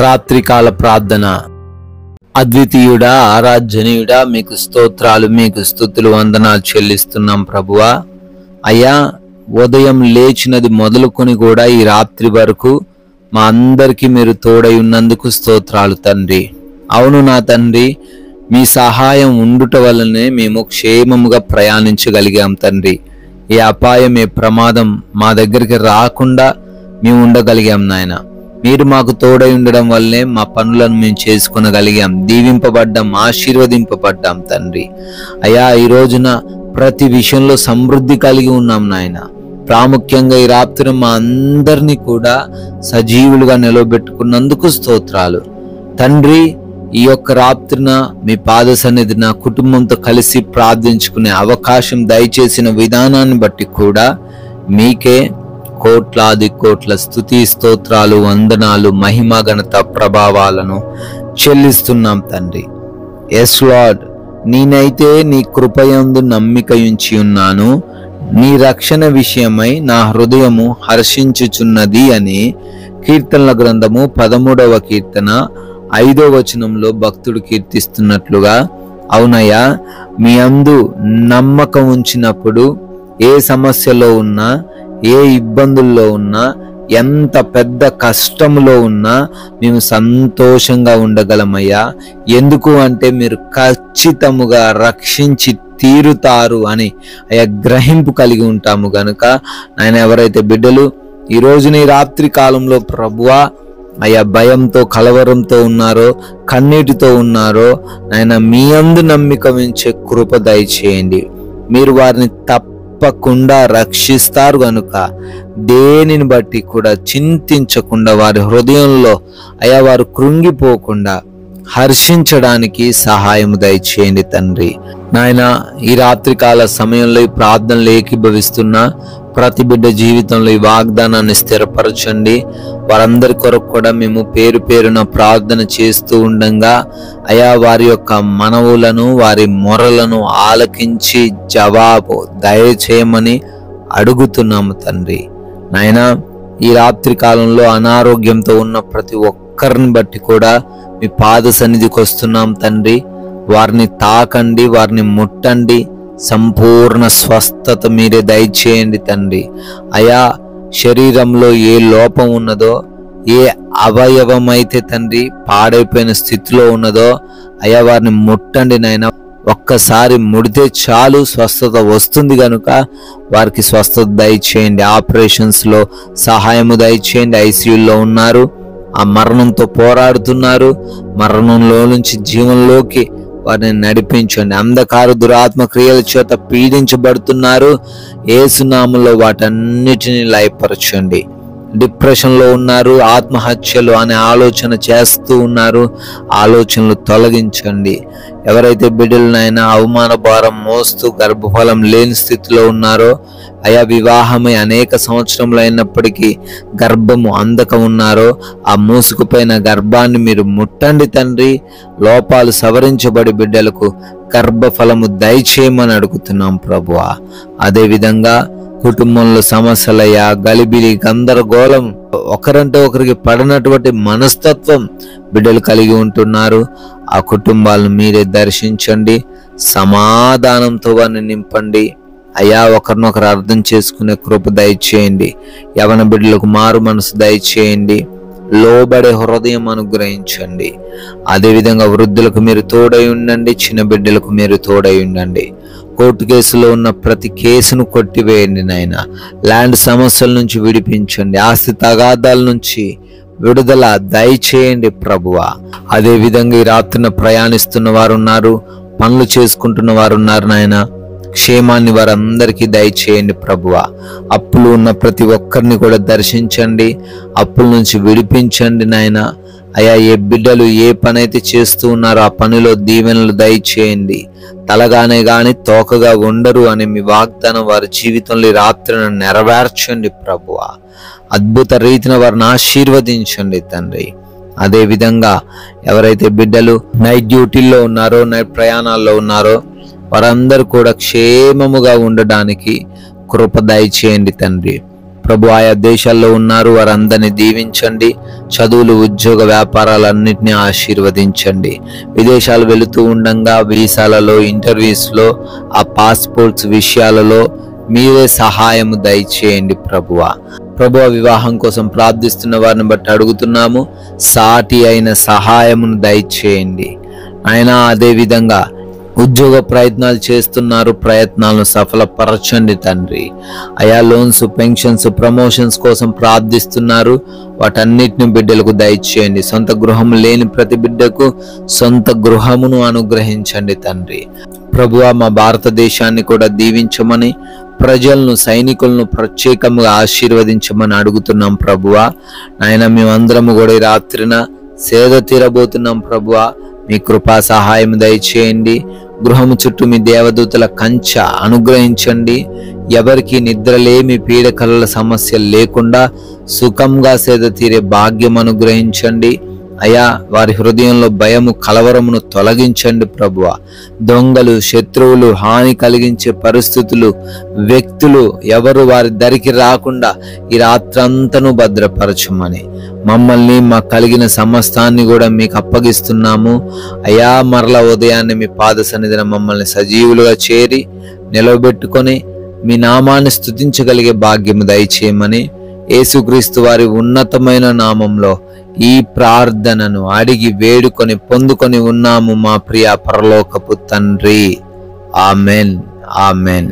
రాత్రికాల ప్రార్థన. అద్వితీయుడా, ఆరాధ్యనీయుడా, మీకు స్తోత్రాలు, మీకు స్తుతులు, వందనాలు చెల్లిస్తున్నాం ప్రభువా. అయ్యా, ఉదయం లేచినది మొదలుకొని కూడా ఈ రాత్రి వరకు మా అందరికీ మీరు తోడై ఉన్నందుకు స్తోత్రాలు తండ్రి. అవును నా తండ్రి, మీ సహాయం ఉండుట వల్లనే మేము క్షేమముగా ప్రయాణించగలిగాం తండ్రి. ఏ అపాయం, ఏ ప్రమాదం మా దగ్గరికి రాకుండా మేము ఉండగలిగాం నాయన. మీరు మాకు తోడై ఉండడం వల్లనే మా పనులను మేము చేసుకొనగలిగాం, దీవింపబడ్డాం, ఆశీర్వదింపబడ్డాం తండ్రి. అయ్యా, ఈ రోజున ప్రతి విషయంలో సమృద్ధి కలిగి ఉన్నాం నాయన. ప్రాముఖ్యంగా ఈ రాత్రి మా అందరినీ కూడా సజీవులుగా నిలవబెట్టుకున్నందుకు స్తోత్రాలు తండ్రి. ఈ యొక్క రాత్రిన మీ పాద సన్నిధి నా కుటుంబంతో కలిసి ప్రార్థించుకునే అవకాశం దయచేసిన విధానాన్ని బట్టి కూడా మీకే కోట్లాది కోట్ల స్తుతి, స్తోత్రాలు, వందనాలు, మహిమ, ఘనత, ప్రభావాలను చెల్లిస్తున్నాం తండ్రి. ఎస్ లార్డ్, నేనైతే నీ కృపయందు నమ్మిక ఉంచి ఉన్నాను, నీ రక్షణ విషయమై నా హృదయము హర్షించుచున్నది అని కీర్తనల గ్రంథము 13వ కీర్తన 5వ వచనంలో భక్తుడు కీర్తిస్తున్నట్లుగా, అవునయ్యా, మీ అందు నమ్మకం ఉంచినప్పుడు ఏ సమస్యలో ఉన్నా, ఏ ఇబ్బందుల్లో ఉన్నా, ఎంత పెద్ద కష్టంలో ఉన్నా మేము సంతోషంగా ఉండగలమయ్యా. ఎందుకు అంటే మీరు ఖచ్చితముగా రక్షించి తీరుతారు అని అయ్యా గ్రహింపు కలిగి ఉంటాము గనుక నాయన, ఎవరైతే బిడ్డలు ఈ రోజున ఈ రాత్రి కాలంలో ప్రభువా అయ్యా భయంతో, కలవరంతో ఉన్నారో, కన్నీటితో ఉన్నారో, నాయన మీ అందు నమ్మిక ఉంచే కృప దయచేయండి. మీరు వారిని తప్పకుండా రక్షిస్తారు గనుక దేనిని బట్టి కూడా చింతించకుండా, వారి హృదయంలో అయ్యా వారు కృంగిపోకుండా హర్షించడానికి సహాయం దయచేయండి తండ్రి. నాయన, ఈ రాత్రికాల సమయంలో ఈ ప్రార్థనలు ఏకీభవిస్తున్న ప్రతి బిడ్డ జీవితంలో ఈ వాగ్దానాన్ని స్థిరపరచండి. వారందరి కొరకు కూడా మేము పేరు పేరున ప్రార్థన చేస్తూ ఉండగా అయా వారి యొక్క మనవులను, వారి మొరలను ఆలకించి జవాబు దయచేయమని అడుగుతున్నాము తండ్రి. నాయన, ఈ రాత్రి కాలంలో అనారోగ్యంతో ఉన్న ప్రతి ఒక్కరిని బట్టి కూడా మీ పాద సన్నిధికి వస్తున్నాం తండ్రి. వారిని తాకండి, వారిని ముట్టండి, సంపూర్ణ స్వస్థత మీరే దయచేయండి తండ్రి. అయా, శరీరంలో ఏ లోపం ఉన్నదో, ఏ అవయవమైతే తండ్రి పాడైపోయిన స్థితిలో ఉన్నదో అయా వారిని ముట్టండి నాయన. ఒక్కసారి ముడితే చాలు స్వస్థత వస్తుంది కనుక వారికి స్వస్థత దయచేయండి. ఆపరేషన్స్లో సహాయము దయచేయండి. ఐసీయూలో ఉన్నారు, ఆ మరణంతో పోరాడుతున్నారు, మరణంలో నుంచి జీవంలోకి వారిని నడిపించండి. అంధకార దురాత్మ క్రియల చేత పీడించబడుతున్నారు, యేసునామములో వాటన్నిటిని లయపరచండి. డిప్రెషన్లో ఉన్నారు, ఆత్మహత్యలు అనే ఆలోచన చేస్తూ ఉన్నారు, ఆలోచనలు తొలగించండి. ఎవరైతే బిడ్డలనైనా అవమాన భారం మోస్తూ గర్భఫలం లేని స్థితిలో ఉన్నారో, అయా వివాహమై అనేక సంవత్సరములు అయినప్పటికీ గర్భము అందక ఉన్నారో, ఆ మూసుకుపోయిన గర్భాన్ని మీరు ముట్టండి తండ్రి. లోపాలు సవరించబడి బిడ్డలకు గర్భఫలము దయచేయమని అడుగుతున్నాం ప్రభువా. అదేవిధంగా కుటుంబంలో సమస్యలయ్యా, గలిబిలి, గందరగోళం, ఒకరంటే ఒకరికి పడినటువంటి మనస్తత్వం బిడ్డలు కలిగి ఉంటున్నారు. ఆ కుటుంబాలను మీరే దర్శించండి, సమాధానంతో వారిని నింపండి. అయ్యా, ఒకరినొకరు అర్థం చేసుకునే కృప దయచేయండి. యవన బిడ్డలకు మారు మనసు దయచేయండి, లోబడే హృదయం అనుగ్రహించండి. అదేవిధంగా వృద్ధులకు మీరు తోడై ఉండండి, చిన్న బిడ్డలకు మీరు తోడై ఉండండి. కోర్టు కేసులో ఉన్న ప్రతి కేసును కొట్టివేయండి నాయన. ల్యాండ్ సమస్యల నుంచి విడిపించండి, ఆస్తి తగాదాల నుంచి విడుదల దయచేయండి ప్రభువా. అదేవిధంగా ఈ రాత్రిన ప్రయాణిస్తున్న వారు ఉన్నారు, పనులు చేసుకుంటున్న వారు ఉన్నారు నాయన. క్షేమాన్ని వారందరికీ దయచేయండి ప్రభువా. అప్పులు ఉన్న ప్రతి ఒక్కరిని కూడా దర్శించండి, అప్పుల నుంచి విడిపించండి నాయన. అయా, ఏ బిడ్డలు ఏ పని అయితే చేస్తూ ఉన్నారో ఆ పనిలో దీవెనలు దయచేయండి. తలగానే గాని తోకగా ఉండరు అని మీ వాగ్దానం వారి జీవితంలో ఈ రాత్రిని నెరవేర్చండి ప్రభువా. అద్భుత రీతిన వారిని ఆశీర్వదించండి తండ్రి. అదేవిధంగా ఎవరైతే బిడ్డలు నైట్ డ్యూటీల్లో ఉన్నారో, నైట్ ప్రయాణాల్లో ఉన్నారో వారందరూ కూడా క్షేమముగా ఉండడానికి కృప దయచేయండి తండ్రి. ప్రభు ఆయా దేశాల్లో ఉన్నారు, వారందరినీ దీవించండి. చదువులు, ఉద్యోగ, వ్యాపారాలన్నింటినీ ఆశీర్వదించండి. విదేశాలు వెళుతూ ఉండగా వీసాలలో, ఇంటర్వ్యూస్లో, ఆ పాస్పోర్ట్స్ విషయాలలో మీరే సహాయము దయచేయండి ప్రభువా. వివాహం కోసం ప్రార్థిస్తున్న వారిని బట్టి అడుగుతున్నాము, సాటి అయిన సహాయమును దయచేయండి అయినా. అదే విధంగా ఉద్యోగ ప్రయత్నాలు చేస్తున్నారు, ప్రయత్నాలను సఫలపరచండి తండ్రి. అయా లోన్స్, పెన్షన్స్, ప్రమోషన్స్ కోసం ప్రార్థిస్తున్నారు, వాటన్నిటిని బిడ్డలకు దయచేయండి. సొంత గృహం లేని ప్రతి బిడ్డకు సొంత గృహమును అనుగ్రహించండి తండ్రి. ప్రభువా, మా భారతదేశాన్ని కూడా దీవించమని, ప్రజలను, సైనికులను ప్రత్యేకంగా ఆశీర్వదించమని అడుగుతున్నాం ప్రభువా. నాయన, మేమందరము కూడా ఈ రాత్రిన సేద తీరబోతున్నాం ప్రభువా. మీ కృపా సహాయం దయచేయండి. గృహము చుట్టూ మీ దేవదూతల కంచె అనుగ్రహించండి. ఎవరికి నిద్రలేమి, పీడకలల సమస్యలు లేకుండా సుఖంగా సేద తీరే భాగ్యం అనుగ్రహించండి అయా. వారి హృదయంలో భయము, కలవరమును తొలగించండి ప్రభువా. దొంగలు, శత్రువులు, హాని కలిగించే పరిస్థితులు, వ్యక్తులు ఎవరు వారి దరికి రాకుండా ఈ రాత్రంతను భద్రపరచమని, మమ్మల్ని, మా కలిగిన సమస్తాన్ని కూడా మీకు అప్పగిస్తున్నాము అయా. మరల ఉదయాన్నే మీ పాద సన్నిధిన మమ్మల్ని సజీవులుగా చేరి నిలవబెట్టుకొని మీ నామాన్ని స్తుతించగలిగే భాగ్యము దయచేయమని యేసుక్రీస్తు వారి ఉన్నతమైన నామంలో ఈ ప్రార్థనను అడిగి వేడుకొని పొందుకొని ఉన్నాము మా ప్రియ పరలోకపు తండ్రి. Amen, amen.